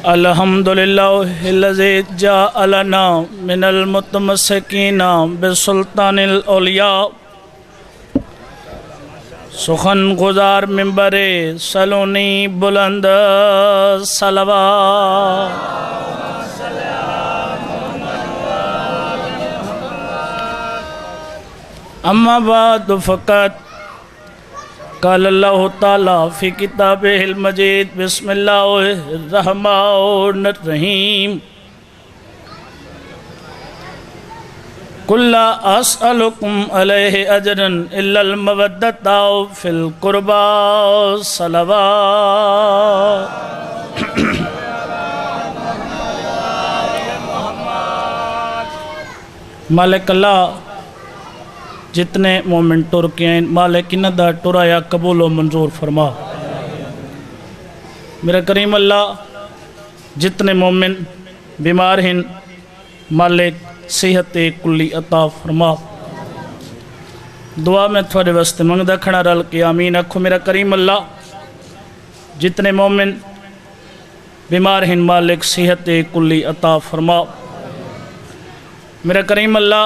الحمدللہ الذی جاء لنا من المتمسکین بسلطان الاولیاء سخن گزار منبر سلونی بلند صلوات اما بعد فقط قال اللہ تعالی فی کتابہ المجید بسم اللہ الرحمن الرحیم قل لا اسألکم علیہ اجرا الا المودۃ فی القربى صلوات مالک اللہ جتنے مومن ٹر کے ہیں مالک انہ دا ٹرایا قبول و منظور فرما میرا کریم اللہ جتنے مومن بیمار ہیں مالک صحت کلی عطا فرما دعا میں تھوڑے واسطے منگدا کھڑا رل کے آمین آکھو میرا کریم اللہ جتنے مومن بیمار ہیں مالک صحت کلی عطا فرما میرا کریم اللہ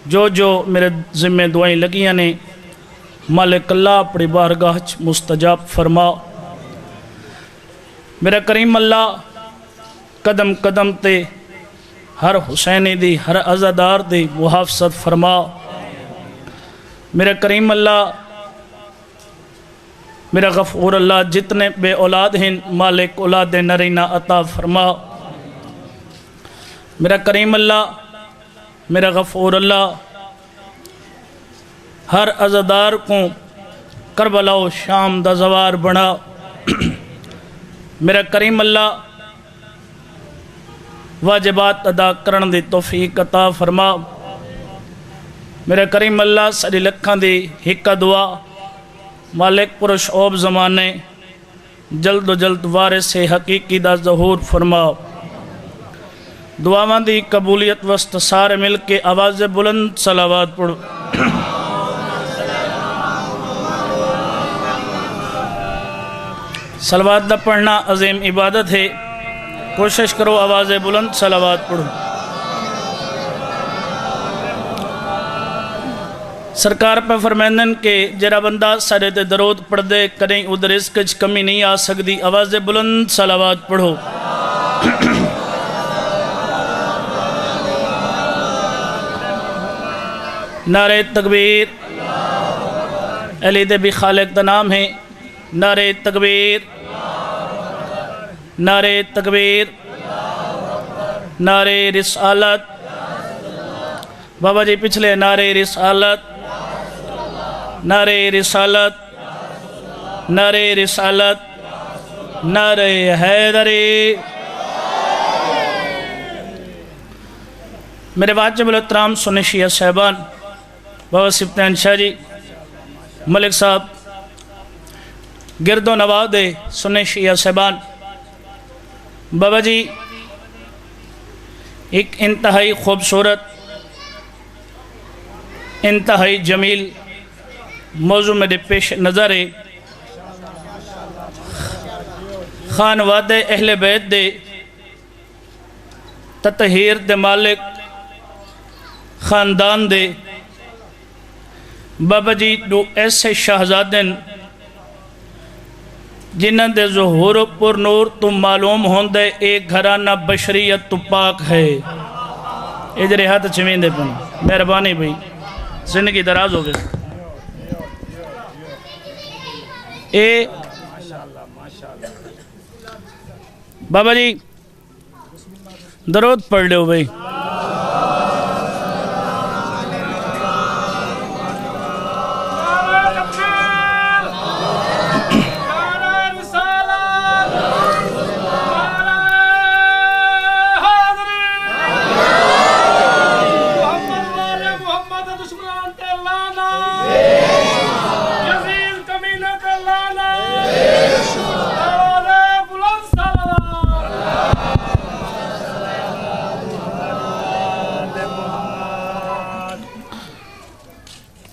جو میرے ذمہ دعائیں لگیاں نے مالک اللہ اپنی بارگاہ مستجاب فرما میرا کریم اللہ قدم قدم تے ہر حسینی دی ہر عزادار دی محافظت فرما میرا کریم اللہ میرا غفور اللہ جتنے بے اولاد ہیں مالک اولاد نرینہ عطا فرما میرا کریم اللہ میرا غفور اللہ ہر عزادار کو کربلا و شام دا زوار بنا میرا کریم اللہ واجبات ادا کرن دی توفیق عطا فرما میرا کریم اللہ ساری لکھاں دی ہکا دعا مالک پرشعوب زمانے جلد و جلد وارث حقیقی دا ظہور فرما دعاواں دی قبولیت وسط سارے مل کے آواز بلند صلوات پڑھو صلوات دا پڑھنا عظیم عبادت ہے کوشش کرو آواز بلند صلوات پڑھو سرکار پہ فرمیندن کہ جرا بندہ سارے تے درود پڑھ دے کریں ادھر اس کچھ کمی نہیں آ سکتی آواز بلند صلوات پڑھو نعرہ تکبیر علی دے بھی خالق دا نام ہے نعرہ تکبیر نعرہ تکبیر نعرہ رسالت بابا جی پچھلے نعرہ رسالت نعرہ رسالت نعرہ رسالت نعرہ حیدری میرے واجب الاحترام سنی شیعہ صاحبان بابا سبتین شاہ جی ملک صاحب گرد و نواز دے سنی شیعہ صاحبان بابا جی ایک انتہائی خوبصورت انتہائی جمیل موضوع میرے پیش نظر ہے خانواد اہل بیت دے تطہیر دے مالک خاندان دے بابا جی دو ایسے شہزادن جنہاں دے ظہور پر نور تو معلوم ہوندے ایک گھرانہ بشریت تو پاک ہے ادھر ہاتھ چمین دے پن مہربانی بھئی زندگی دراز ہو گئے بابا جی درود پڑھ لے ہو بھئی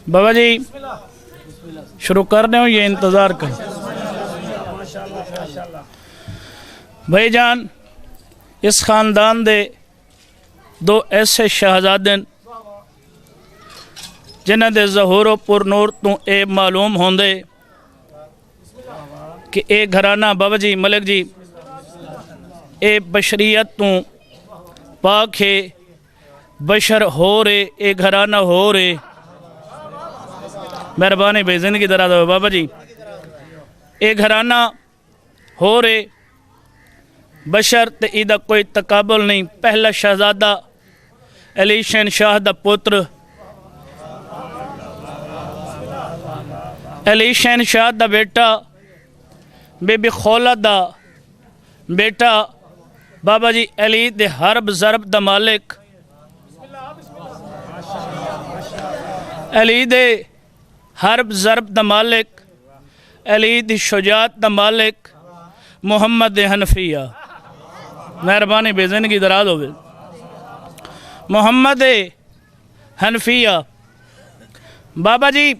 بابا جی شروع کرنے ہو یہ انتظار کریں بھائی جان اس خاندان دے دو ایسے شہزادے جنہ دے ظہور و پر نور تو اے معلوم ہوندے کہ اے گھرانہ بابا جی ملک جی اے بشریت تو پاک ہے بشر ہو رے اے گھرانہ ہو رے مہربانی بھائی زندگی دراز ہو بابا جی اے گھرانہ ہو رے بشر تے ایدہ کوئی تقابل نہیں پہلا شہزادہ علی شہنشاہ دا پتر علی شہنشاہ دا بیٹا بی بی خولہ دا بیٹا بابا جی علی دے حرب ضرب دا مالک علی دے حرب ضرب دا مالک علی دی شجاعت دا مالک محمد حنفیہ مہربانی بے زندگی دراز ہوئے محمد حنفیہ بابا جی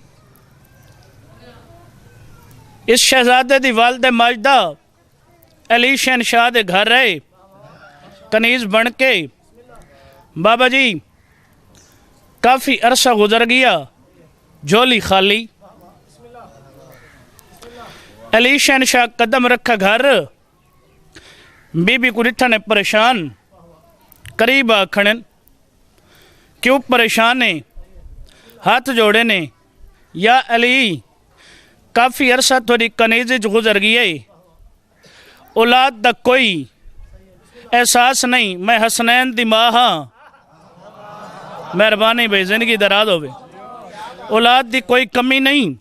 اس شہزادے دی والد ماجدہ علی شہنشاہ دے گھر رہے کنیز بن کے بابا جی کافی عرصہ گزر گیا جھولی خالی علی شہنشاہ قدم رکھا گھر بی بی کو رٹھا نے پریشان قریب آکھنن کیوں پریشان نے ہاتھ جوڑے نے یا علی کافی عرصہ تھوڑی کنیزج گزر گئے اولاد دا کوئی احساس نہیں میں حسنین دی ماں ہاں مہربانی بھائی زندگی دراز ہوئے اولاد دی کوئی کمی نہیں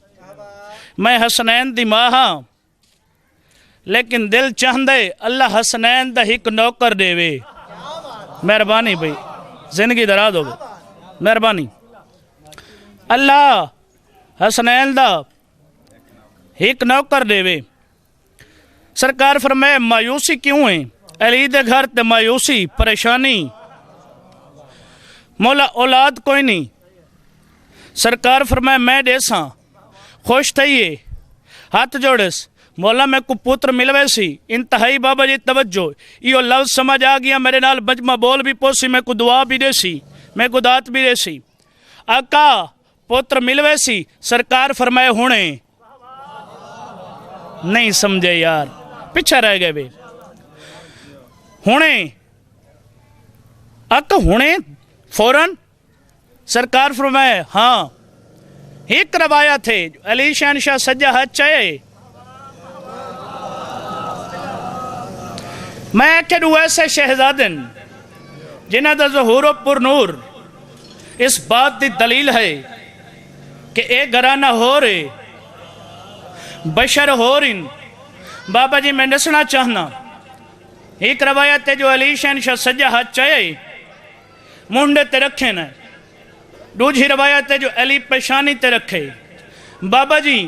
میں حسنین دی ماں ہاں لیکن دل چاہندے اللہ حسنین دا ہک نوکر دے وے مہربانی بھائی زندگی دراز ہوئے مہربانی اللہ حسنین دا ہک نوکر دے وے سرکار فرمائے مایوسی کیوں ہیں علی دے گھر تے مایوسی پریشانی مولا اولاد کوئی نہیں سرکار فرمائے میں دیساں خوش تھئیے ہاتھ جوڑس مولا میں کو پوتر ملوے سی انتہائی بابا جی توجہ یہ لفظ سمجھ آ گیا میرے نال بجمہ بول بھی پوسی میں کو دعا بھی دے سی میں کو دات بھی دے سی آقا پوتر ملوے سی سرکار فرمائے ہونے نہیں سمجھے یار پچھا رہ گئے بے ہونے آقا ہونے فوراً سرکار فرمائے ہاں ایک روایت ہے علی شہنشاہ سجا ہاتھ چاہے میں کہوں ایسے شہزادن جنہ دا ظہور و پر نور اس بات دی دلیل ہے کہ ایک گھرانہ ہو رہے بشر ہو رہن بابا جی میں نسنا چاہنا ایک روایت ہے جو علی شہنشاہ سجا ہاتھ چاہے مونڈے تے رکھے نا دوسری روایت ہے جو علی پیشانی تے رکھے بابا جی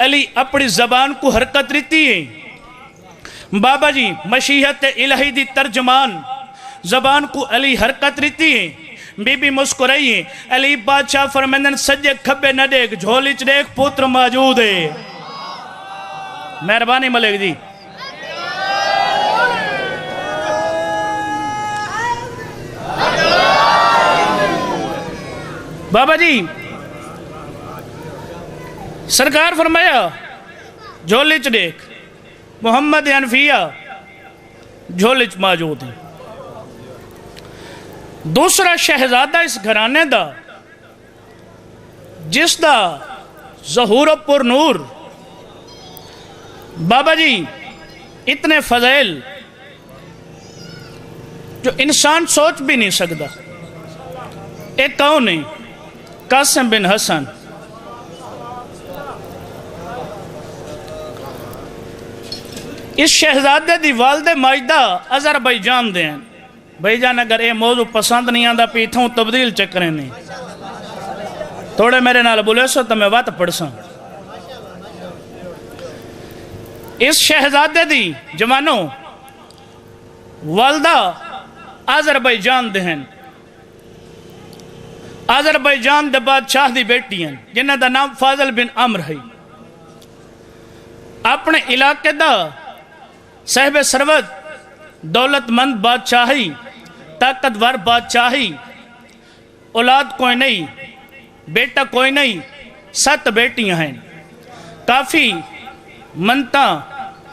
علی اپنی زبان کو حرکت رہتی ہے بابا جی مشیحت الہی دی ترجمان زبان کو علی حرکت رہتی ہے بی بی مسکرائی ہے علی بادشاہ فرمیندن سجے کھبے نہ دیکھ جھولیچ دیکھ پوتر موجود ہے مہربانی ملک جی بابا جی سرکار فرمایا جھولیچ دیکھ محمد حنفیہ جھولیچ موجود ہے دوسرا شہزادہ اس گھرانے دا جس دا ظہور و پر نور بابا جی اتنے فضائل جو انسان سوچ بھی نہیں سکتا ایک کون ہے قاسم بن حسن اس شہزادے دی والد ماجدہ آذربائیجان دے ہیں بھائی جان اگر یہ موضوع پسند نہیں آندا پیتھوں تبدیل چکرے نہیں تھوڑے میرے نال بولے سو تو میں وات پڑھ ساں اس شہزادے دی جوانوں والدہ آذربائیجان دے ہیں آذربائیجان دے بادشاہ دی بیٹی ہیں جنہ دا نام فاضل بن عمر ہے اپنے علاقے دا صاحب ثروت دولت مند بادشاہی طاقتور بادشاہی اولاد کوئی نہیں بیٹا کوئی نہیں 7 بیٹیاں ہیں کافی منتاں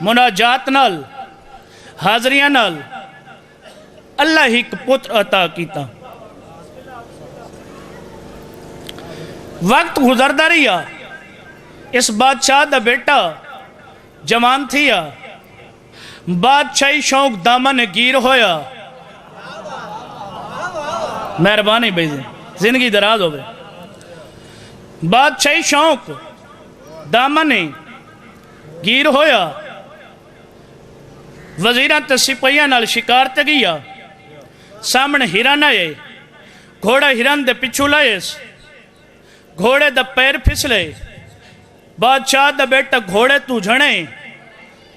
مناجات نال حاضریاں نال اللہ ہی ایک پتر عطا کیتا وقت گزردا رہیا اس بادشاہ دا بیٹا جوان تھیا بادشاہی شوق دامن گیر ہویا مہربانی بھائی زندگی دراز ہو گئے بادشاہی شوق دامن گیر ہویا وزیران تے سپاہیاں نال شکار تے گیا سامنے ہرن آئے گھوڑا ہرن دے پچھو لائے گھوڑے دا پیر پھسلے بادشاہ دا بیٹا گھوڑے تو جھنے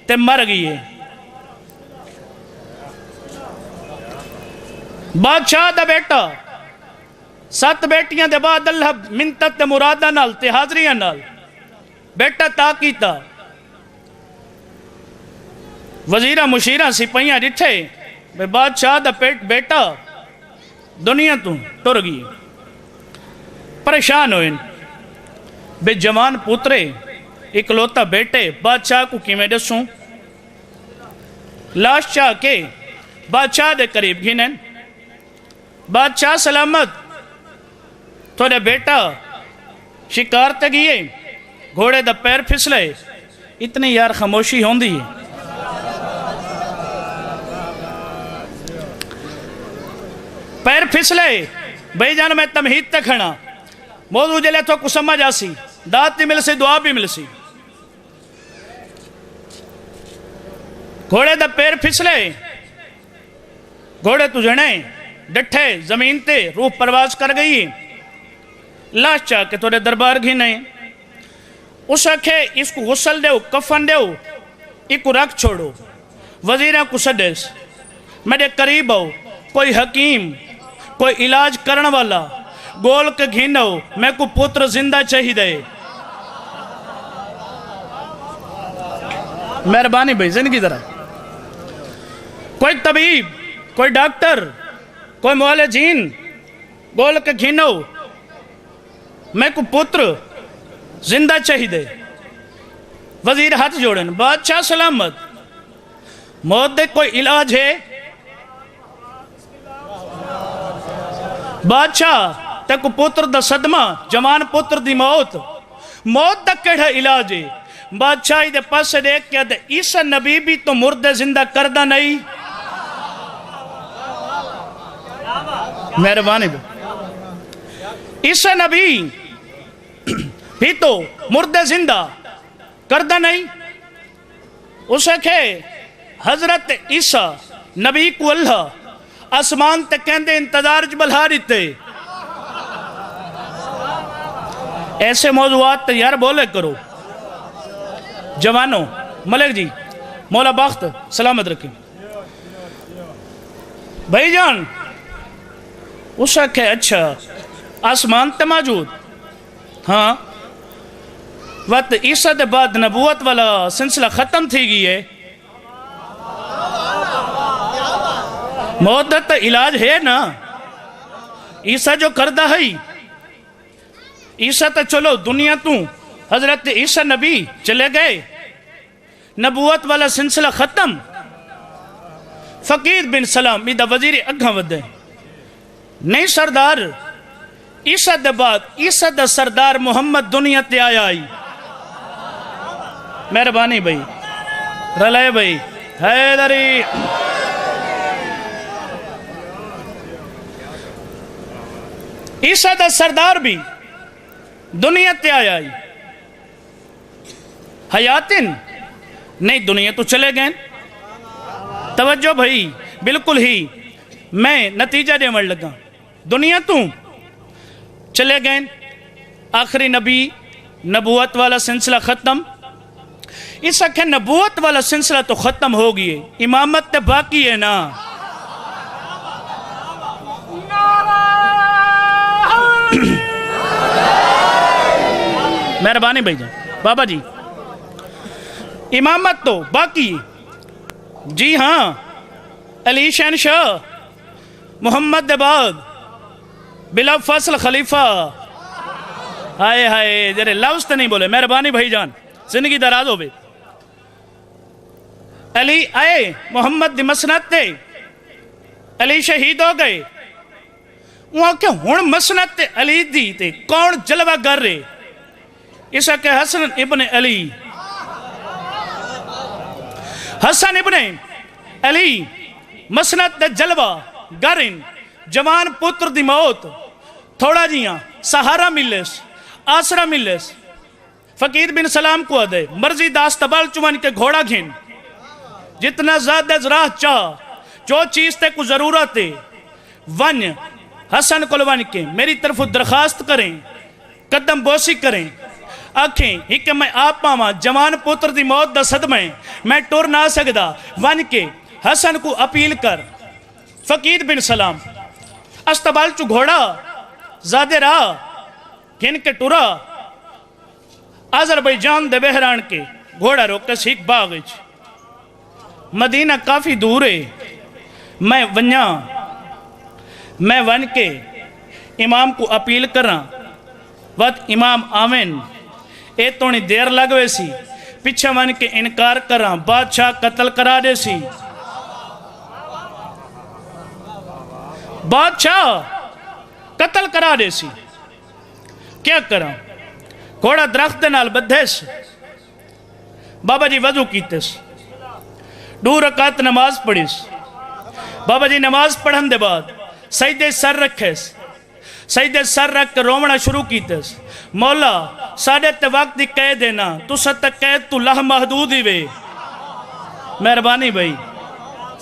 تے مر گئے بادشاہ دا بیٹا 7 بیٹیاں دے بعد اللہ منتت تے مرادہ نال تے حاضریاں نال بیٹا تا کیتا وزیرہ مشیرہ سپاہیاں ڈٹھے بے بادشاہ دا بیٹا دنیا تو ٹر گئی پریشان ہوئے بے جوان پوترے اکلوتا بیٹے بادشاہ کو کیویں دسوں لاش چاہ کے بادشاہ دے قریب گھنن بادشاہ سلامت تھوڑے بیٹا شکار تے گئے گھوڑے دا پیر پھسلے اتنی یار خاموشی ہوندی ہے پیر پھسلے بھائی جان میں تمہید تک کھڑا موضوع جلے تو کو سمجھ آسی دعات بھی مل سی دعا بھی مل سی گھوڑے دا پیر پھسلے گھوڑے تو جنے ڈٹھے زمین تے روح پرواز کر گئی لاش چاہ کے توڑے دربار گھنے اس اکھے اس کو غسل دیو کفن دیو ایک کو رکھ چھوڑو وزیرہ کو سڈیس میرے قریب ہو کوئی حکیم کوئی علاج کرن والا گول کے گھنو میں کو پتر زندہ چاہی دے مہربانی بھائی زندگی ذرا کوئی طبیب کوئی ڈاکٹر کوئی معالجین گول کے گھنو میں کو پتر زندہ چاہی دے وزیر ہاتھ جوڑن بادشاہ سلامت موت دے کوئی علاج ہے بادشاہ تے کو پتر دا صدمہ جوان پتر دی موت دا کڑھا علاج ہے بادشاہی دے پاس سے دیکھ کیا دے عیسیٰ نبی بھی تو مردے زندہ کردہ نہیں مہربانی بھی عیسیٰ نبی بھی تو مردے زندہ کردہ نہیں اسے کہ حضرت عیسیٰ نبی کو اللہ آسمان تے کہندے انتظار جبلہا دیتے ایسے موضوعات تے یار بولے کرو جوانوں ملک جی مولا باخت سلامت رکھیں بھائی جان اسے کہ اچھا آسمان تے موجود ہاں وقت عیسیٰ دے بعد نبوت والا سلسلہ ختم تھی گئی ہے موت علاج ہے نا عیسیٰ جو کردہ ہے عیسیٰ تا چلو دنیا تو حضرت عیسیٰ نبی چلے گئے نبوت والا سلسلہ ختم فقیر بن سلام ایدہ وزیر اگھاں ودے نہیں سردار عیسیٰ دے بعد عیسیٰ دا سردار محمد دنیا تے آیا آئی مہربانی بھائی رلائے بھائی حیدری عیسیٰ دا سردار بھی دنیا تے آیا آئی حیاتن نہیں دنیا تو چلے گئے توجہ بھائی بالکل ہی میں نتیجہ دے مر لگا دنیا تو چلے گئے آخری نبی نبوت والا سلسلہ ختم اس اکھے نبوت والا سلسلہ تو ختم ہو گئی امامت تے باقی ہے نا مہربانی بھائی جان بابا جی امامت تو باقی جی ہاں علی شہنشاہ محمد دے بعد بلا فصل خلیفہ ہائے ہائے جرے لفظ تو نہیں بولے مہربانی بھائی جان زندگی دراز ہوئے علی آئے محمد دی مسنت تے علی شہید ہو گئے وہاں کہ ہون مسنت تے علی دی تے کون جلوہ گر رہے اسا کہ حسن ابن علی حسن ابن علی مسنت تے جلوہ گرن جوان پتر دی موت تھوڑا جیاں سہارا ملیس آسرا ملیس فقیر بن سلام کو دے مرضی داست بال چوان کے گھوڑا گھن جتنا زیادہ زراح چاہ جو چیز تے کو ضرورت ہے ون حسن کلوان کے میری طرف درخواست کریں قدم بوسی کریں آنکھیں ہی کہ میں آپ پاواں جوان پتر دی موت دا صدمہ میں ٹور نہ سکدا ون کے حسن کو اپیل کر فقیر بن سلام استبال چو گھوڑا زیادہ راہ گھن کے ٹورا آذربائیجان دے بحران کے گھوڑا روکے سیکھ باغج مدینہ کافی دور ہے میں ون کے امام کو اپیل کراں وقت امام آمین اے تونی دیر لگوے سی پچھا ون کے انکار کراں بادشاہ قتل کرا دے سی بادشاہ قتل کرا دے سی کیا کراں گھوڑا درخت نال بدھیس بابا جی وضو کیتس 2 رکعت نماز پڑھیس بابا جی نماز پڑھن دے بعد سجدے سر رکھیس سجدے سر رکھ کے رومنا شروع کیتس مولا ساڑھے تے وقت دی قید دینا تو ست قید تو لہ محدود ہی وے مہربانی بھائی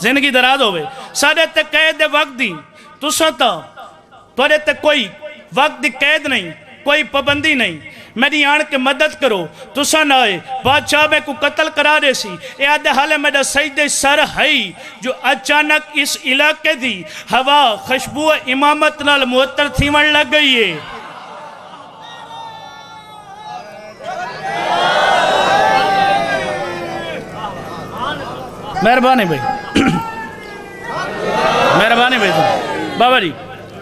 زندگی دراز ہوئے ساڑھے تے قید دے وقت دی تو ستا توڑے تے کوئی وقت دی قید نہیں کوئی پابندی نہیں میری آن کے مدد کرو تو سن آئے بادشاہ میں کو قتل کرا دے سی اے آدھے حالے میرا سجدے سر ہے جو اچانک اس علاقے دی ہوا خوشبو امامت نال معطر تھیون لگ گئی ہے مہربانی بھائی مہربانی بھائی بابا جی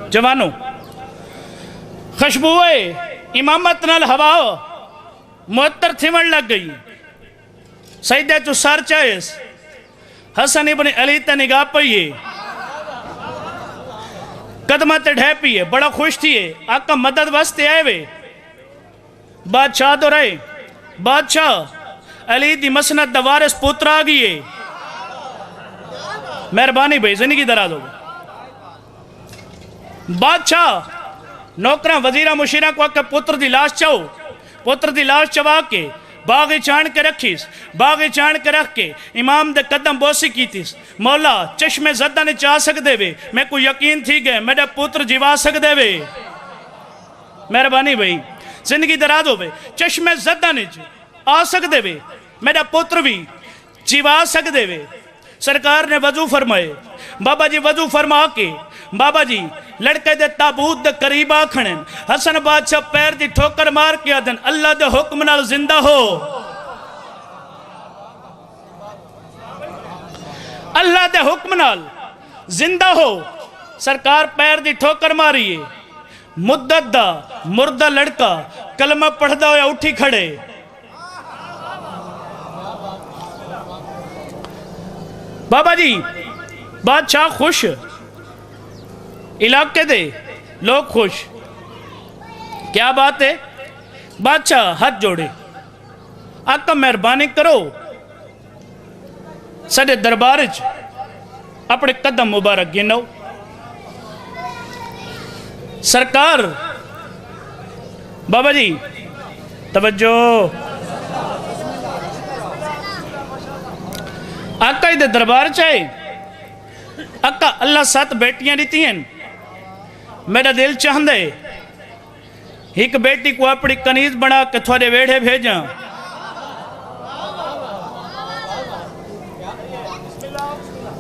جوانوں خوشبو امامت نال ہوا معطر تھیون لگ گئی سجدے تو سر چاہیس حسن ابن علی تے نگاہ پئیے قدمہ تے ڈھے پیئے بڑا خوش تھیے آقا مدد واسطے آئے وے بادشاہ دو رہے بادشاہ علی دی مسند دوارس پوتر آگئیے مہربانی بھائی زندگی درا دو بادشاہ نوکران وزیرہ مشیرہ کو آکے پتر دی لاش چاہو پتر دی لاش چوا کے باغی چاند کے رکھیس باغی چاند کے رکھ کے امام دے قدم بوسی کی تیس مولا چشم زدہ نے چاہ سک دے وے میں کو یقین تھی گئے میرے پتر جیوا سک دے وے مہربانی بھائی زندگی دراز ہوئے چشم زدہ نے آ سک دے وے میرا پتر بھی جیوا سک دے وے سرکار نے وضو فرمائے بابا جی وضو فرما کے بابا جی لڑکے دے تابوت دے قریب آکھنن حسن بادشاہ پیر دی ٹھوکر مار کے آدن اللہ دے حکم نال زندہ ہو اللہ دے حکم نال زندہ ہو سرکار پیر دی ٹھوکر ماریے مدت دا مردہ لڑکا کلمہ پڑھ دا ہویا اٹھی کھڑے بابا جی بادشاہ خوش علاقے دے لوگ خوش کیا بات ہے بادشاہ ہاتھ جوڑے آقا مہربانی کرو سڈے دربارج اپنے قدم مبارک گنو سرکار بابا جی توجہ آقا ادھر دربار چاہے آقا اللہ 7 بیٹیاں دیتی ہیں میرا دل چاہندے ایک بیٹی کو اپنی کنیز بنا کے تھوڑے ویڑھے بھیجاں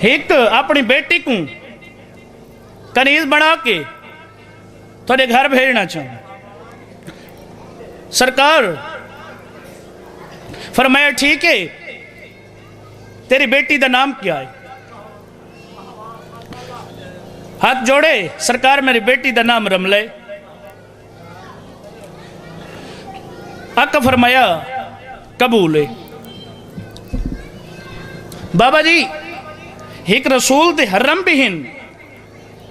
ایک اپنی بیٹی کو کنیز بنا کے تھوڑے گھر بھیجنا چاہوں سرکار فرمایا ٹھیک ہے تیری بیٹی دا نام کیا ہے؟ ہاتھ جوڑے، سرکار میری بیٹی دا نام رملے۔ آقا فرمایا قبول ہے۔ بابا جی ایک رسول دے حرم بھی ہیں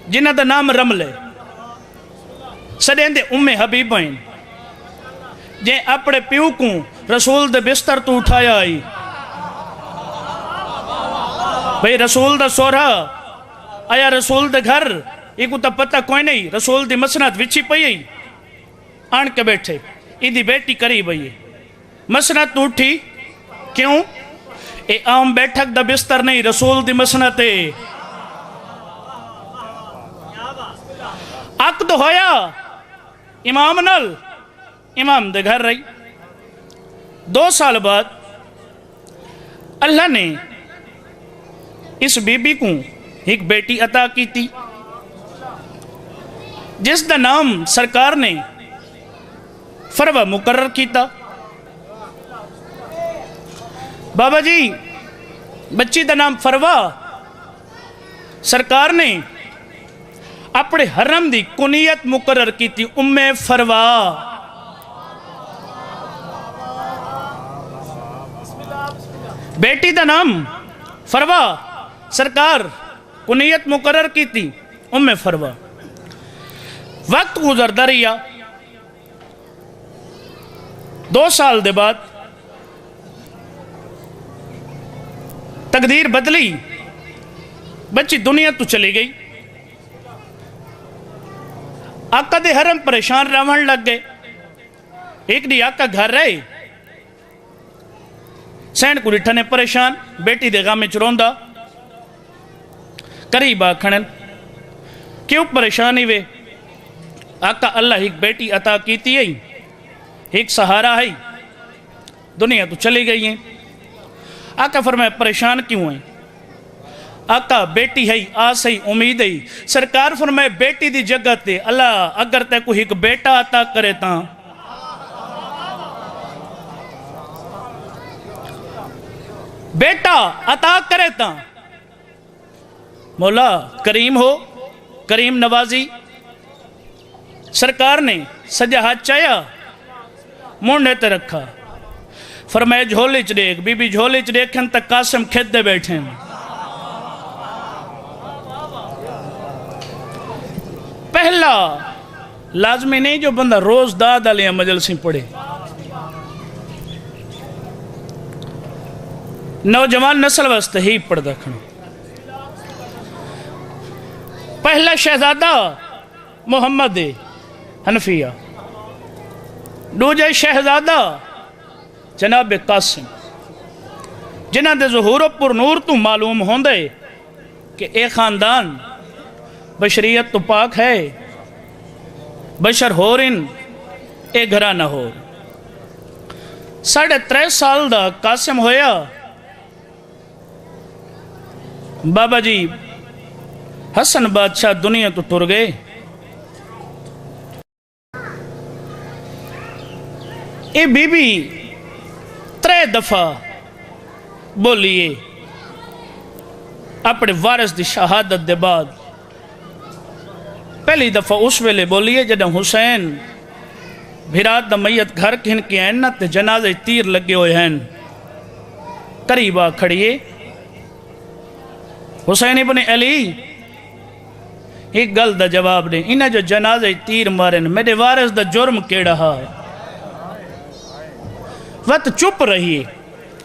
جنہ دا نام رملے، سڑیں دے حبیب ہیں، جے اپنے پیو کو رسول دے بستر تو اٹھایا آئی۔ بھئی رسول دا سورا آیا رسول دے گھر، یہ کو تا پتہ کوئی نہیں، رسول دی مسند وچھی پئی آن کے بیٹھے، ایدی بیٹی قریب آئی، مسند تو اٹھی، کیوں؟ اے عام بیٹھک دا بستر نہیں، رسول دی مسند ہے۔ عقد ہویا امام نل، امام دے گھر رہی۔ 2 سال بعد اللہ نے اس بی بی کو ایک بیٹی عطا کی تھی، جس دا نام سرکار نے فروہ مقرر کیتا۔ بابا جی بچی دا نام فروہ سرکار نے اپنے حرم دی کنیت مقرر کی تھی، ام فروہ۔ بیٹی دا نام فروہ سرکار کنیت مقرر کی تھی، ام فروہ۔ وقت گزرتا رہیا، 2 سال دے بعد تقدیر بدلی، بچی دنیا تو چلی گئی۔ آقا دے حرم پریشان رہن لگ گئے۔ ایک دی آقا گھر رہے، سینڈ کو ریٹھنے پریشان، بیٹی دے غام میں چروندا، قریب آکھنن کیوں پریشانی وے؟ آقا اللہ ایک بیٹی عطا کیتی ہے، ایک سہارا ہے، دنیا تو چلی گئی ہیں۔ آقا فرمائے پریشان کیوں ہیں؟ آقا بیٹی ہے، آس ہے، امید ہے۔ سرکار فرمائے بیٹی دی جگہ تے اللہ اگر تے کو ایک بیٹا عطا کرے تاں، بیٹا عطا کرے تاں، مولا کریم ہو، کریم نوازی۔ سرکار نے سجا ہاتھ چایا، مونڈے تے رکھا، فرمائے جھولی چ دیکھ، بی بی جھولی چ دیکھن تک قاسم کھید دے بیٹھیں۔ پہلا لازمی نہیں جو بندہ روز داد علیہ مجلسیں پڑھے، نوجوان نسل واسطے ہی پڑھ دکھنا۔ پہلا شہزادہ محمد حنفیہ، دوجہ شہزادہ جناب قاسم، جنہاں دے ظہور و پر نور تو معلوم ہوندے کہ اے خاندان بشریت تو پاک ہے، بشر ہورن اے گھرہ نہ ہو۔ 3.5 سال دا قاسم ہویا، بابا جی حسن بادشاہ دنیا تو ٹر گئے۔ اے بی بی 3 دفعہ بولیے اپنے وارث دی شہادت دے بعد۔ پہلی دفعہ اس ویلے بولیے جدہ حسین بھرات دا میت گھر کھن کے ہیں نا تے جنازے تیر لگے ہوئے ہیں، قریبا کھڑیے حسین ابن علی ایک گل دا جواب دیں، انہیں جو جنازے تیر مارن میرے وارث دا جرم کیڑا ہے؟ وقت چپ رہیے،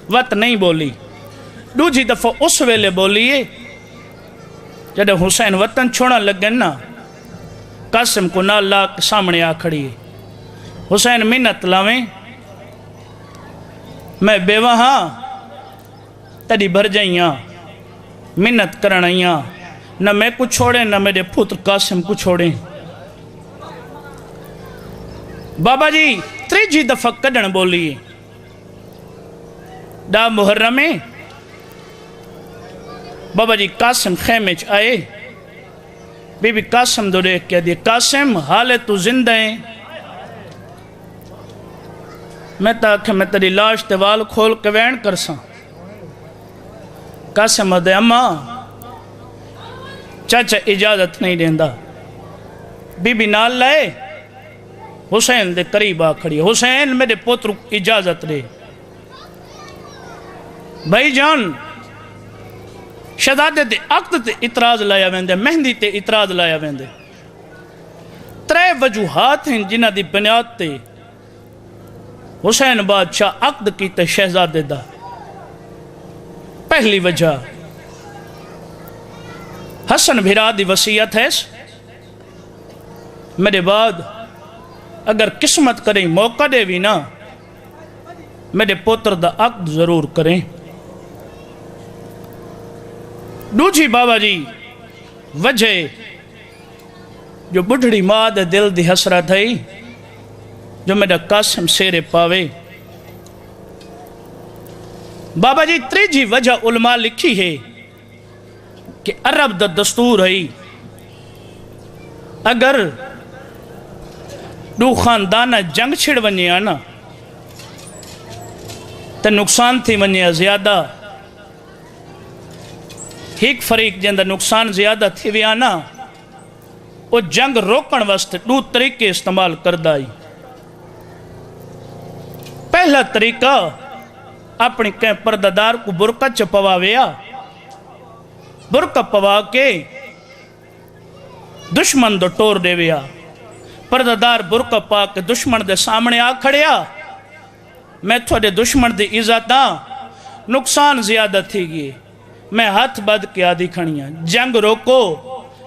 وقت نہیں بولی۔ دوجی دفعہ اس ویلے بولیے جدہ حسین وطن چھوڑا لگن نا، قاسم کو نال لا کے سامنے آ کھڑی، حسین منت لاویں، میں بیوہ ہاں تیری بھر جائیاں، منت کرنائیاں، نہ میں کو چھوڑیں نہ میرے پتر قاسم کو چھوڑیں۔ بابا جی 3 دفعہ کڈن بولیے، دا محرمیں بابا جی قاسم خیمے چ آئے، بی بی قاسم دو دیکھ کیا دی، قاسم حالے تو زندہ ہیں؟ میں تاکہ میں تیری لاش تے وال کھول کے وین کر ساں۔ قاسم دے اما چاچا اجازت نہیں دیندا بی بی نال لائے حسین دے قریب آ کھڑی حسین میرے پوتر اجازت دے بھائی جان شہزادے دے عقد تے اعتراض لایا ویندے مہندی تے اعتراض لایا ویندے ترے وجوہات ہیں جنہ دی بنیاد تے حسین بادشاہ عقد کیتے شہزادے دا پہلی وجہ حسن بھرا دی وصیت ہے میرے بعد اگر قسمت کریں موقع دے بھی نا میرے پوتر دا عقد ضرور کریں دوجھی بابا جی وجہ جو بڑھڑی ماں دے دل دی حسرت ہے جو میرا قاسم سیرے پاوے بابا جی تریجی وجہ علماء لکھی ہے کہ عرب دا دستور ہے اگر دو خاندانہ جنگ چھڑ ونی آنا تو نقصان تھی ونی زیادہ ایک فریق جندہ نقصان زیادہ تھی وی آنا وہ جنگ روکن واسطے دو طریقے استعمال کردائی پہلا طریقہ اپنی کہیں پرددار کو برقع چپوا ویا برقع پوا کے دشمن دو ٹور دے ویا پرددار برقع پا کے دشمن دے سامنے آ کھڑیا میں تھوڑے دشمن دے عزتاں نقصان زیادہ تھی گی میں ہاتھ بد کے آدھی کھڑیاں جنگ روکو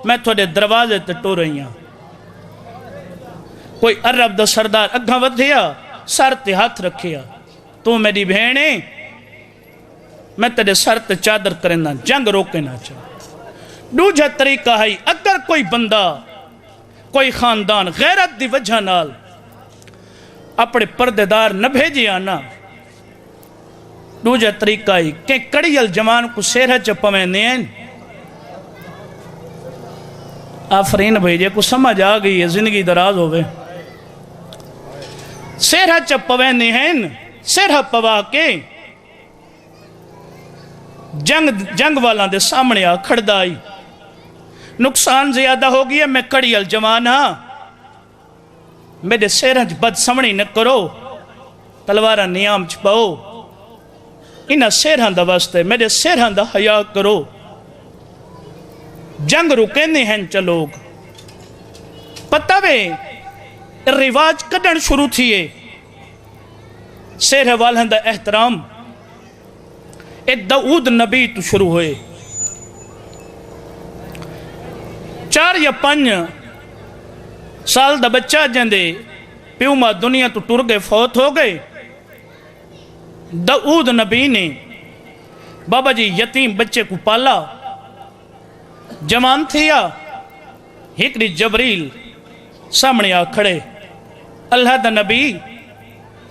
میں تھوڑے دروازے تے ٹور رہیاں کوئی عرب دا سردار اگھاں ودھیا سر تے ہاتھ رکھیا تو میری بہنے میں تیرے سر تے چادر کرنا جنگ روکے نہ چاہ دوجہ طریقہ ہے اگر کوئی بندہ کوئی خاندان غیرت دی وجہ نال اپنے پردیدار نہ بھیجے آنا دوجہ طریقہ ہے کہ کڑیل جوان کو سیرہ چپویں نین آفرین بھیجے کو سمجھ آ گئی ہے زندگی دراز ہوئے سیرہ چپویں نین سیرہ پوا کے جنگ والا دے سامنے آ کھڑدائی نقصان زیادہ ہو گیا میں کڑیل جوان ہاں میرے سیرہ بد سمنی نہ کرو تلوارہ نیام چھپاؤ انہا سیرہ دا واسطے میرے سیرہ دا حیاء کرو جنگ رکینے ہیں چلوگ پتہ بے رواج کڈن شروع تھیے سیرہ والہن دا احترام داؤد نبی تو شروع ہوئے 4 یا 5 سال دا بچہ جندے پیو ماں دنیا تو ٹر گئے فوت ہو گئے داؤد نبی نے بابا جی یتیم بچے کو پالا جوان تھیا ہکری جبریل سامنے آ کھڑے اللہ دا نبی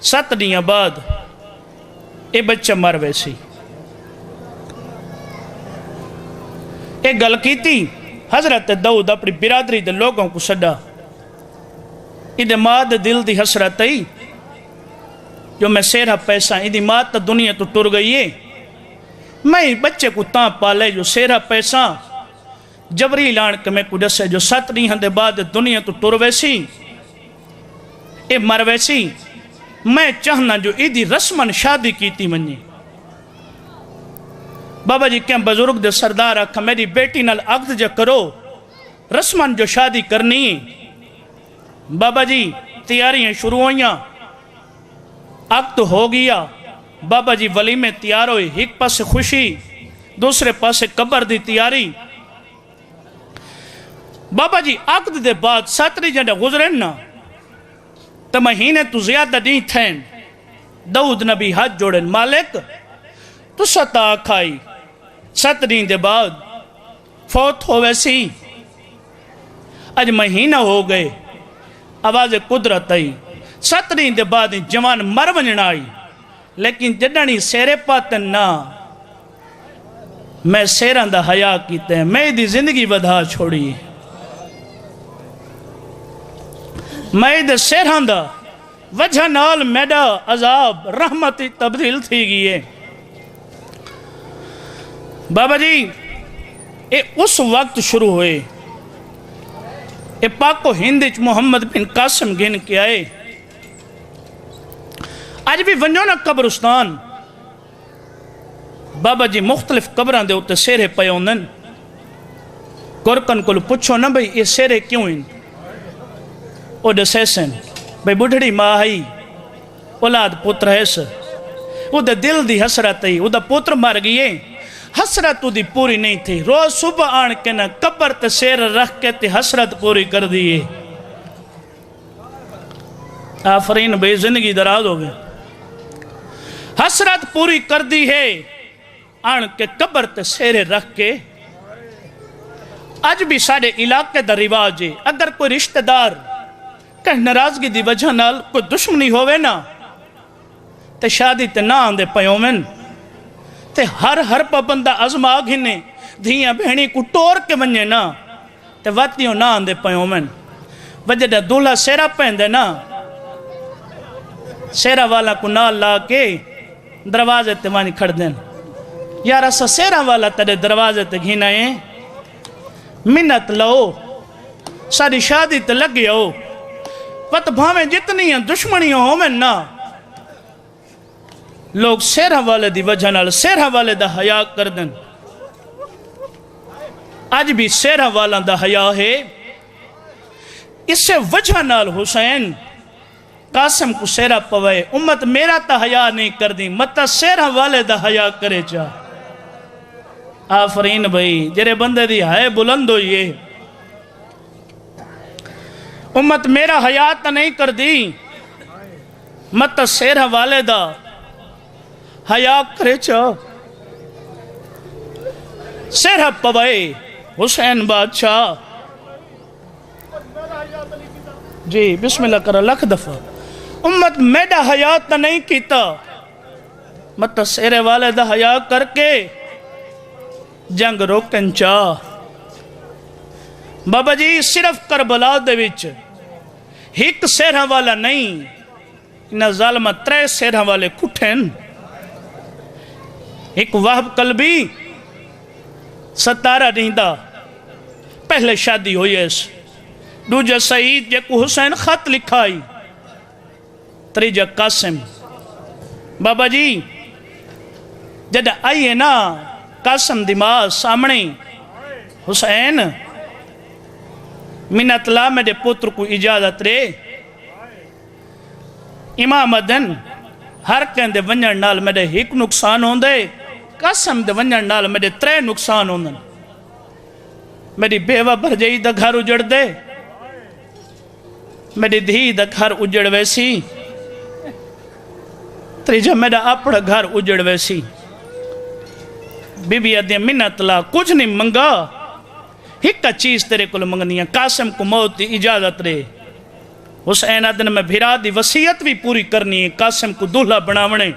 7 دن بعد اے بچہ مر ویسی ایک گل کی تھی حضرت داؤد اپنی برادری دے لوگوں کو سڈا ادھے ماں دے دل دی حسرت ہے جو میں سیرہ پیسہ ادھی ماں تا دنیا تو ٹر گئی ہے میں بچے کو تاں پالے جو سیرہ پیسہ جبریل آن کے میں کو دسے جو 7 دن دے بعد دنیا تو ٹر ویسی اے مر ویسی میں چاہنا جو ادھی رسمن شادی کی تھی منی بابا جی کہیں بزرگ دے سردار آکھا میری بیٹی نال عقد جا کرو رسمن جو شادی کرنی بابا جی تیاریاں شروع ہوئیاں عقد ہو گیا بابا جی ولیمے تیار ہوئے ایک پاس خوشی دوسرے پاس قبر دی تیاری بابا جی عقد دے بعد 7 جنڈے گزرن نا تو مہینے تو زیادہ نہیں تھین داؤد نبی ہاتھ جوڑن مالک تو ستا آکھائی 7 دن دے بعد فوت ہو ویسی اج مہینہ ہو گئے آواز قدرت آئی 7 دن دے بعد جوان مر ونجن آئی لیکن جڈنی سیرے پاتن نا میں سیران دا حیاء کیتے ہیں میں دی زندگی بدھا چھوڑی میں دی سیران دا وجہ نال میڈا عذاب رحمتی تبدیل تھی گئی ہے بابا جی یہ اس وقت شروع ہوئے، یہ پاک و ہند محمد بن قاسم گن کے آئے. آج بھی ونجو نا قبرستان، بابا جی مختلف قبران دے ہوتے سیرے پے ہوندن. گورکن کو پوچھو نا بھئی یہ سیرے کیوں ہیں؟ او دسے سن بھئی بڑھڑی ماں ہی اولاد پتر ہے سا، او دا دل دی حسرت ہے، او دا پتر مار گئے، حسرت دی پوری نہیں تھی. روز صبح آن کے نا قبر تے سیر رکھ کے تے حسرت پوری کر دیئے. آفرین بھئی زندگی دراز ہو گئے، حسرت پوری کر دی ہے آن کے قبر تے سیر رکھ کے. آج بھی سارے علاقے دا رواج ہے، اگر کوئی رشتہ دار کہ ناراضگی دی وجہ نال کوئی دشمنی ہوئے نا تے شادی تے نہ آندے پیومن تے ہر پابندہ ازما گھنے دھیاں بہنی کو ٹور کے ونجے نا تے واتیوں نہ آندے پیومن. وجہ دا دولہ سیرہ پہندے نا، سیرہ والا کو نال لا کے دروازے تے وانی کھڑ دیں. یار اسا سیرہ والا تیرے دروازے تے گھینا ہے، منت لو ساری شادی تے لگ گیا ہو، پت بھاویں جتنی ہیں دشمنیوں ہو میں نا. لوگ سیرہ والے دی وجہ نال سیرہ والے دا حیاء کر دیں. آج بھی سیرہ والا دا حیاء ہے. اس سے وجہ نال حسین قاسم کو سیرہ پوائے، امت میرا تا حیاء نہیں کر دی، متا سیرہ والے دا حیاء کرے چاہ. آفرین بھئی جرے بندے دی ہائے بلند ہوئیے، امت میرا حیاء تا نہیں کر دی، متا سیرہ والے دا حیاء کرے چاہ. سیرہ پوائے حسین بادشاہ، جی بسم اللہ کرا لکھ دفعہ. امت میڈا حیاء تا نہیں کیتا، متا سیرے والے دا حیاء کر کے جنگ روکن چاہ. بابا جی صرف کربلا دے وچ ایک سیرہ والا نہیں، انہا ظالمہ 3 سیرہ والے کھٹھن. ایک وہب قلبی 17 رہندہ پہلے شادی ہوئی ہے، دوجہ سعید جے کو حسین خط لکھائی، تریجہ قاسم. بابا جی جدہ آئیے نا قاسم دماغ سامنے، حسین منت لا میرے پتر کو اجازت رے، امام دن ہر کہندے ونجن نال میرے ایک نقصان ہوندے، قاسم دے ونجن نال میرے 3 نقصان ہوندن. میری بیوہ بھر جائی دا گھر اجڑ دے، میری دھی دا گھر اجڑ ویسی، تریجہ میرا اپڑا گھر اجڑ ویسی. بی بی ادھے منت لا کچھ نہیں منگا، ایک چیز تیرے کو منگنی ہے، قاسم کو موت دی اجازت رے. حسین ادن میں بھیرا دی وصیت بھی پوری کرنی ہے، قاسم کو دولہ بناونے،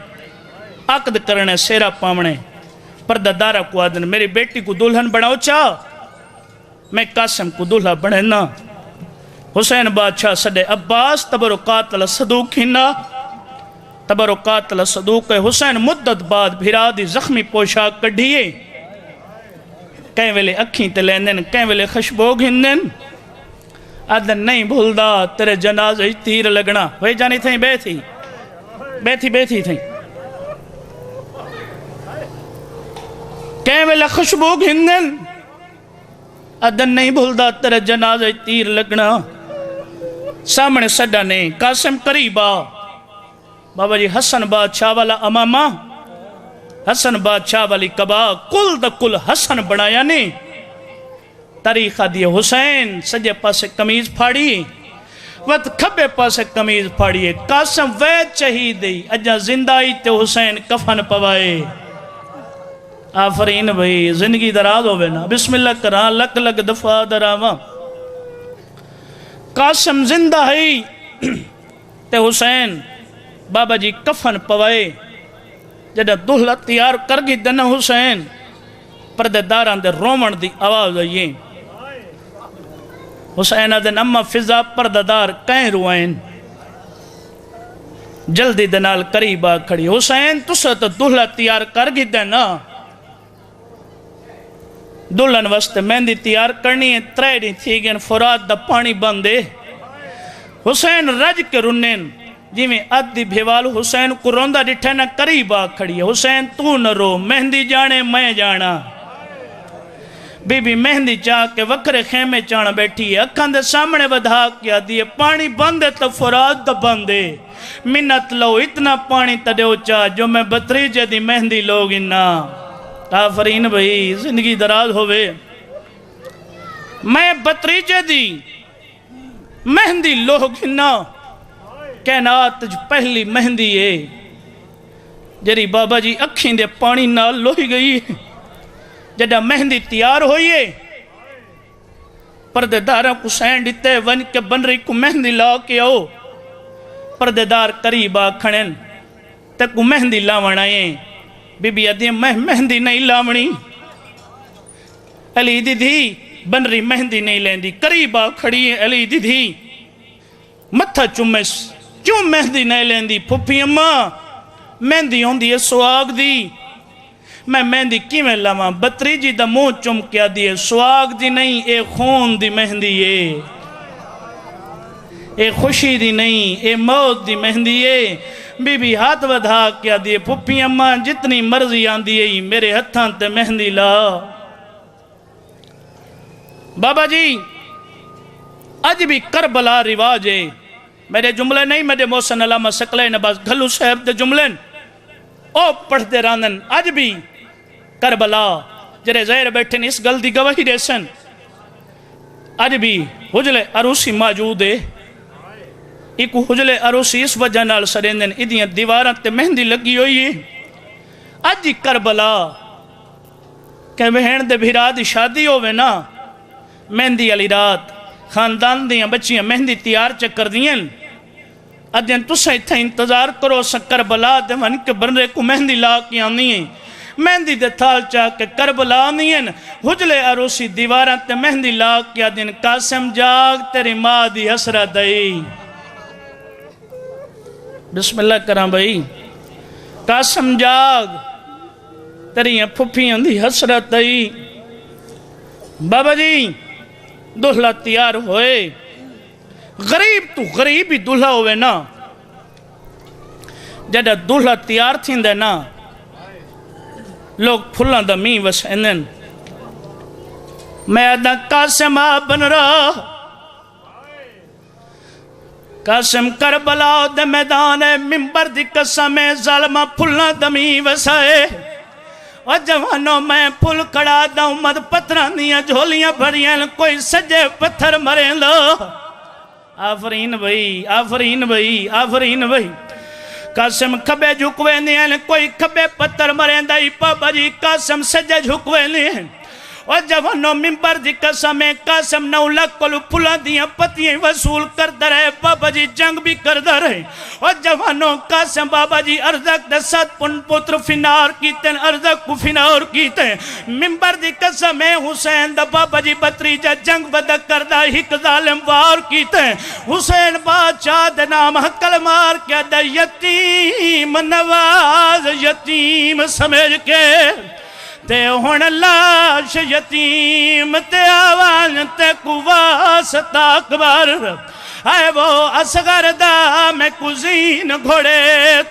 عقد کرنے، سیرہ پاونے. پردہ دارہ کو ادن میری بیٹی کو دلہن بناؤ چاہ، میں قاسم کو دولہ بنینا. حسین بادشاہ صدے عباس تبرکات صدوق ہننا، تبرکات صدوق حسین مدت بعد بھیرا دی زخمی پوشاک کڑھیے، کہیں ویلے اکھیں تے لیندن، کہیں ویلے خشبوگ ہندن. ادن نہیں بھولدا تیرے جنازہ تیر لگنا. وہی جانی تھیں بیٹھی تھیں، کہیں ویلے خشبوگ ہندن. ادن نہیں بھولدا تیرے جنازہ تیر لگنا. سامنے سڈا نے قاسم قریبا. بابا جی حسن بادشاہ والا امامہ، حسن بادشاہ والی کبا، کل دا کل حسن بنایا نے. تاریخہ دیئے حسین سجے پاسے کمیز پھاڑی، وقت کھبے پاسے کمیز پھاڑیے. قاسم وید چہی دی اجا زندائی تے حسین کفن پوائے. آفرین بھئی زندگی دراز ہوئے نا. بسم اللہ کران لک لک دفعہ دراواں. قاسم زندہ ہے تے حسین بابا جی کفن پوائے. جدہ دلہ تیار کر گی دن حسین، پردے داران دے رومن دی آواز آئیے. حسین دن اما فضا پردہ دار کہیں روائن، جلدی دنال قریبا کھڑی. حسین تسا تو دلہ تیار کر گی دن، دلہن واسطے مہندی تیار کرنی ہے، 3 دن تھی گئے فرات دا پانی بندے حسین رج کے رنین جی میں ادھی بھیوال حسین کو روندہ ڈٹھے نہ قریب آ کھڑی ہے، حسین تو نہ رو مہندی جانے میں جانا، بی بی مہندی چاہ کے وکرے خیمے چانا بیٹھی ہے، اکھان دے سامنے بدھا کیا دیئے پانی بندے تو فرات دا بندے، منت لو اتنا پانی تڑیو چاہ جو میں بطریجے دی مہندی لوگ انہا۔ آفرین بھئی زندگی دراز ہوئے، میں بطریجے دی مہندی لوگ انہا، کائنات پہلی مہندی ہے جری بابا جی اکھیں دے پانی نال لوہی گئی ہے، جڑا مہندی تیار ہوئی ہے پردے دارہ کو سین ڈیتے ون کے بن رہی کو مہندی لا کے آؤ، پردے دار قریب آکھنن تے کو مہندی لاون آئیں، بی بی ادھیں میں مہندی نہیں لاونی، علی دی دھی بن رہی مہندی نہیں لیندی، قریب آکھڑی ہے علی دی دھی متھا چمس کیوں مہندی نہیں لیندی، پھپی اماں مہندی ہوندی ہے سواگ دی، میں مہندی کی میں لاواں، بطریجی دا منہ چم کیا دیئے، سواگ دی نہیں اے خون دی مہندی ہے، اے خوشی دی نہیں اے موت دی مہندی ہے، بی بی ہاتھ ودھا کیا دیئے، پھپی اماں جتنی مرضی آن دیئے میرے ہتھاں تے مہندی لا۔ بابا جی آج بھی کربلا رواج ہے، میرے جملے نہیں، میرے محسن علامہ سکلے نباز گھلو صاحب دے جملے او پڑھ دے رانن، آج بھی کربلا جرے زہر بیٹھن اس گل دی گواہی دے سن، آج بھی حجل عروسی موجود ہے، ایک حجل عروسی اس وجہ نال سریندن ادھیاں دیواراں تے مہندی لگی ہوئی ہے، آج ہی کربلا کہ بہن دے بھیرا دی شادی ہوئے نا، مہندی علی رات خاندان دیاں بچیاں مہندی تیار چکر دیاں، ادھین تسا اتھا انتظار کرو سا کربلا دے ون کے برنے کو مہندی لا کی آنی ہیں، مہندی دے تھال چاہ کے کربلا آنی ہیں، حجل عروسی دیواراں تے مہندی لا کی آدھین، قاسم جاگ تیری ماں دی حسرت دئی، بسم اللہ کرام بھائی، قاسم جاگ تیری پھپیاں دی حسرت دئی۔ بابا جی دلہا تیار ہوئے، غریب تو غریب ہی دلہا ہوئے نا، جڑا دلہا تیار تھین دے نا لوگ پھلاں دا می وسینن، میں ادھا قاسم بن رہا، قاسم کربلا دے میدان ممبر دی قسم ظالمہ پھلاں دا می وسائے، اور جوانوں میں پھل کڑا دا امد پتران دیا جھولیاں بھریاں کوئی سجے پتھر مریں لو۔ آفرین بھئی آفرین بھئی آفرین بھئی، قاسم کھبے جھکوے دیا کوئی کھبے پتھر مریں دائی، بابا جی قاسم سجے جھکوے دیا، اور جوانوں ممبر دی قسم قاسم 9 لاکھ کلو پھلا دیا پتیاں وصول کردہ رہے، بابا جی جنگ بھی کردہ رہے، اور جوانوں قاسم بابا جی ارزق دے 7 پتر فنار کیتے ہیں، ارزق کو فنار کیتے ہیں، ممبر دی قسم حسین دا بابا جی بطریجہ جنگ بدہ کردہ ہک ظالم وار کیتے ہیں، حسین بادشاہ دے نام حقل مار کیا دا یتیم نواز یتیم سمجھ کے تے ہون لاش یتیم تے آوان تے واسطہ اکبر، آئے وہ اصغر دا میں کزین گھوڑے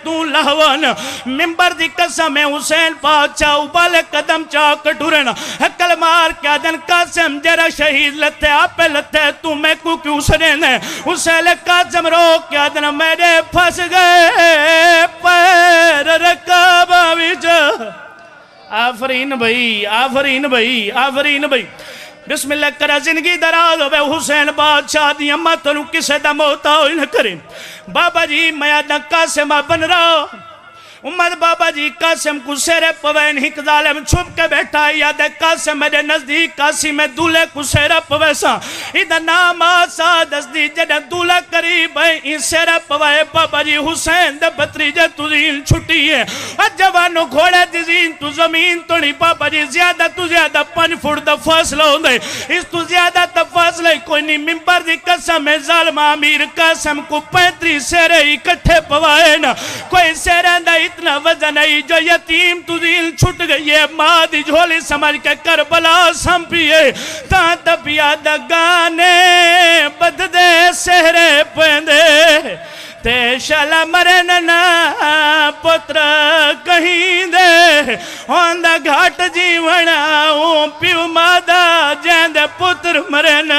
تو لہون، ممبر دی قسم حسین پاچا ابال قدم چاک ڈھورن، حقل مار کیا دن قاسم جرہ شہید لتے آپے لتے تو میں کو کیوں سرینے، حسین قاسم رو کیا دن میرے پھس گئے پیر رکابہ ویجا۔ آفرین بھئی آفرین بھئی آفرین بھئی، بسم اللہ کرا زندگی دراز ہوئے، حسین بادشاہ دی امہ تنو کسے دا موتا ہوئی نہ کریں، بابا جی میں آدھا قاسم بن رہا، امت بابا جی قاسم کو سیرے پوین ہک ظالم چھپ کے بیٹھا، یاد ہے قاسم میرے نزدیک قاسم میں دولے کو سیرے پویسا، ادھا نام آسا دستی جڑا دولہ قریب ہے، ان سیرے پوائے بابا جی حسین دے بطریجہ تو زین چھٹی ہے، جوانو گھوڑے دی زین تو زمین تو نہیں، بابا جی زیادہ تو زیادہ 5 فٹ دا فاصلہ ہوں دے، اس تو زیادہ دا فاصلہ کوئی نہیں، ممبر دی قسم ظالم امیر قاسم کو 35 سیرے اکٹھے پوائے نا، کوئی سیرے دا اتنا وزن ہے جو یتیم تزیل چھٹ گئی ہے ماں دی جھولی سمجھ کے کربلا سمپیے تا تپیا دگانے بد دے سہرے پیندے تے شالا مرننا پتر کہیں دے ہوندہ گھاٹ جیونا پیو مادہ جیندے پتر مرن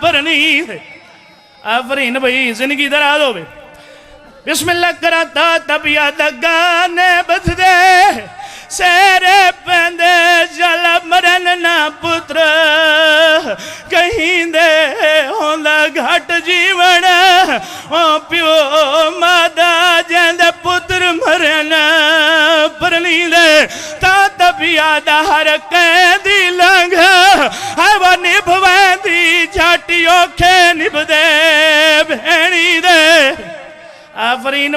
پرنی دے آفرین بھئی زندگی دراز ہو بے بسم اللہ کراتا تبیا دگانے بد دے سیرے پندے جالا مرننا پتر کہیں دے ہوندہ گھاٹ جیونا پیو مادہ جیندے پتر مرنا پرنی دے تا تبیا دا ہر قیدی لنگا ہے وہ نبھویں دی جھاٹیوں کے نبھ دے بھینی دے آفرین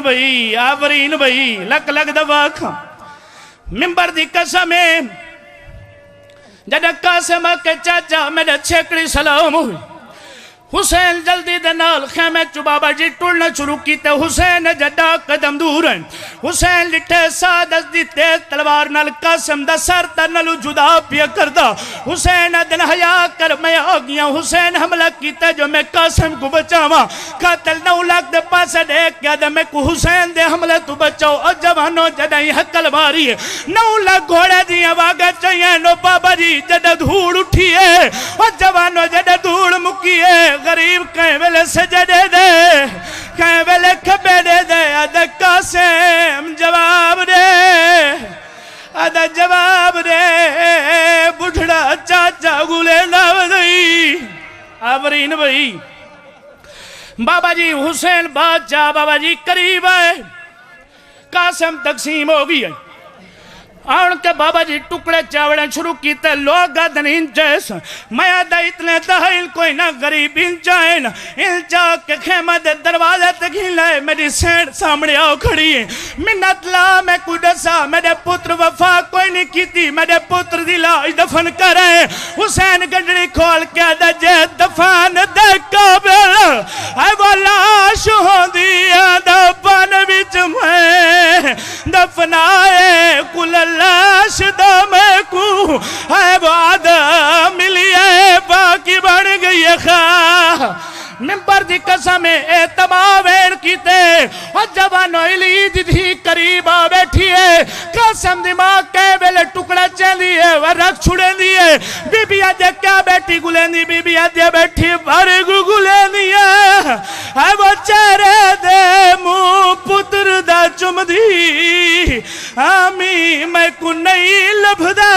بھئی لک لک دبا کھا ممبر دی قسمیں جدہ قاسمہ کے چاچا میرے چھیکڑی سلام ہوئی حسین جلدی دنال خیمے چو بابا جی ٹولنا شروع کیتے حسین جدہ قدم دور ہیں حسین لٹھے سادس دی تیز تلوار نال قاسم دا سر تنلو جدا پیا کردہ حسین دن حیاء کر میں آگیا حسین حملہ کیتے جو میں قاسم کو بچاوا قاتل 9 لاکھ دے پاسے دیکھ کیا دے میں کو حسین دے حملہ تو بچاؤ اور جوانوں جدہ ہی حقل ماری ہے 9 لاکھ گھوڑے دیا واگے چاہیے نو بابا جی جدہ دھوڑ اٹھی ہے اور جوانوں جدہ دھوڑ مکی ہے غریب کہیں ویلے سجدے دے کہیں ویلے کھبے دے دے آدھا قاسم جواب دے آدھا جواب دے بڑھڑا چاچا گولے ناو دئی آفرین بھئی بابا جی حسین بادشاہ بابا جی قریب آئے قاسم تقسیم ہو گئی ہے آن کے بابا جی ٹکڑے چاوڑیں شروع کیتے لوگا دن انچیس میں دا اتنے دہائل کوئی نہ غریب انچائیں انچا کے خیمہ دے دروازے تک ہی لائے میری سینڈ سامنے آؤ کھڑی ہے منت لا میں کوئی ڈسا میرے پتر وفا کوئی نہیں کیتی میرے پتر دلا دفن کریں حسین گنڈڑی کھول کے دا جے دفن دے قابل اے وہ لاش ہو دیا دفن بچ میں دفنائے کل لاش دا میں کو ہے بعد ملیے باقی بڑھ گئی خواہ ممبر دی قسمیں اعتماوین کیتے اور جوانو علید تھی قریبا بیٹھی ہے قسم دماغ کے بیلے ٹکڑا چین دیئے ورک چھوڑے دیئے بی بی آجے کیا بیٹھی گلیں دی بی بی آجے بیٹھی بھرگو گلیں دیئے ہے وہ چہرے دے مو پتر دا چم دی آمی میں کو نہیں لبھ دے